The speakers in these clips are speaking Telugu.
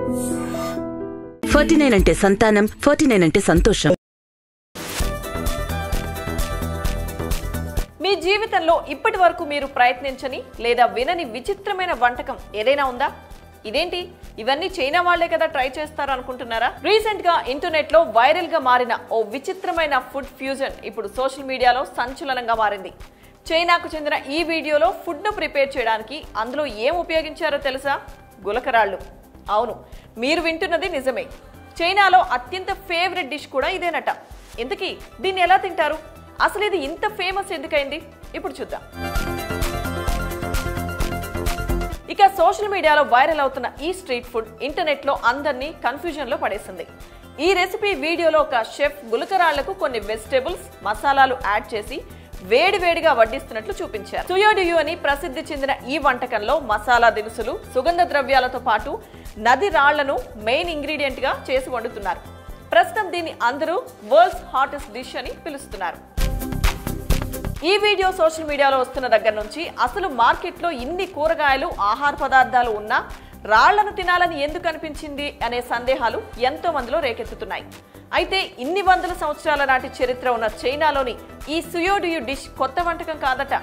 49 అంటే సంతానం, 49 అంటే సంతోషం. మీ జీవితంలో ఇప్పటి వరకు మీరు ప్రయత్నించని లేదా వినని విచిత్రమైన వంటకం ఏదైనా ఉందా? ఇదేంటి ఇవన్నీ చైనా వాళ్లే కదా ట్రై చేస్తారు అనుకుంటున్నారా? రీసెంట్ గా ఇంటర్నెట్ లో వైరల్ గా మారిన ఓ విచిత్రమైన ఫుడ్ ఫ్యూజన్ ఇప్పుడు సోషల్ మీడియాలో సంచలనంగా మారింది. చైనాకు చెందిన ఈ వీడియోలో ఫుడ్ ను ప్రిపేర్ చేయడానికి అందులో ఏం ఉపయోగించారో తెలుసా? గులకరాళ్లు. అవును, మీరు వింటున్నది నిజమే. చైనాలో అత్యంత ఫేవరెట్ డిష్ కూడా ఇదేనట. ఇంతకీ దీన్ని ఎలా తింటారు? అసలు ఇది ఇంత ఫేమస్ ఎందుకైంది? ఇప్పుడు చూద్దాం. ఇక సోషల్ మీడియాలో వైరల్ అవుతున్న ఈ స్ట్రీట్ ఫుడ్ ఇంటర్నెట్ లో అందరినీ కన్ఫ్యూజన్ లో పడేసింది. ఈ రెసిపీ వీడియోలో ఒక షెఫ్ గులకరాళ్లకు కొన్ని వెజిటేబుల్స్, మసాలాలు యాడ్ చేసి వేడివేడిగా వడ్డిస్తున్నట్లు చూపించారు. సుయోడియు అని ప్రసిద్ధి చెందిన ఈ వంటకంలో మసాలా దినుసులు, సుగంధ ద్రవ్యాలతో పాటు నది రాళ్లను మెయిన్ ఇంగ్రీడియంట్ గా చేసి వండుతున్నారు. ప్రస్తుతం దీన్ని అందరూ వరల్డ్స్ హాటెస్ట్ డిష్ అని పిలుస్తున్నారు. ఈ వీడియో సోషల్ మీడియాలో వస్తున్న దగ్గర నుంచి అసలు మార్కెట్లో ఇన్ని కూరగాయలు, ఆహార పదార్థాలు ఉన్నా రాళ్లను తినాలని ఎందుకు అనిపించింది అనే సందేహాలు ఎంతో మందిలో రేకెత్తుతున్నాయి. అయితే ఇన్ని వందల సంవత్సరాల నాటి చరిత్ర ఉన్న చైనాలోని ఈ సుయోడియు డిష్ కొత్త వంటకం కాదట.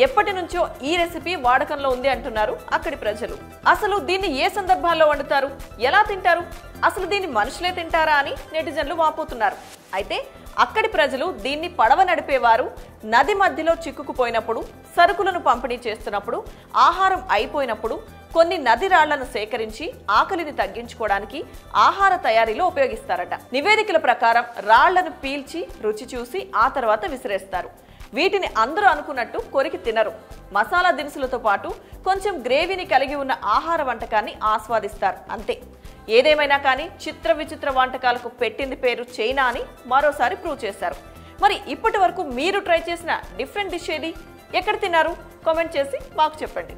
ఎప్పటి నుంచో ఈ రెసిపీ వాడకంలో ఉంది అంటున్నారు అక్కడి ప్రజలు. అసలు దీన్ని ఏ సందర్భాల్లో వండుతారు, ఎలా తింటారు, అసలు దీన్ని మనుషులే తింటారా అని నెటిజన్లు వాపోతున్నారు. అయితే అక్కడి ప్రజలు దీన్ని పడవ నడిపేవారు నది మధ్యలో చిక్కుకుపోయినప్పుడు, సరుకులను పంపిణీ చేస్తున్నప్పుడు, ఆహారం అయిపోయినప్పుడు కొన్ని నది రాళ్లను సేకరించి ఆకలిని తగ్గించుకోవడానికి ఆహార తయారీలో ఉపయోగిస్తారట. నివేదికల ప్రకారం రాళ్లను పీల్చి రుచి చూసి ఆ తర్వాత విసిరేస్తారు. వీటిని అందరూ అనుకున్నట్టు కొరికి తినరు. మసాలా దినుసులతో పాటు కొంచెం గ్రేవీని కలిగి ఉన్న ఆహార వంటకాన్ని ఆస్వాదిస్తారు, అంతే. ఏదేమైనా కానీ చిత్ర విచిత్ర వంటకాలకు పెట్టింది పేరు చైనా అని మరోసారి ప్రూవ్ చేశారు. మరి ఇప్పటి వరకు మీరు ట్రై చేసిన డిఫరెంట్ డిష్ ఏది? ఎక్కడ తిన్నారు? కామెంట్ చేసి మాకు చెప్పండి.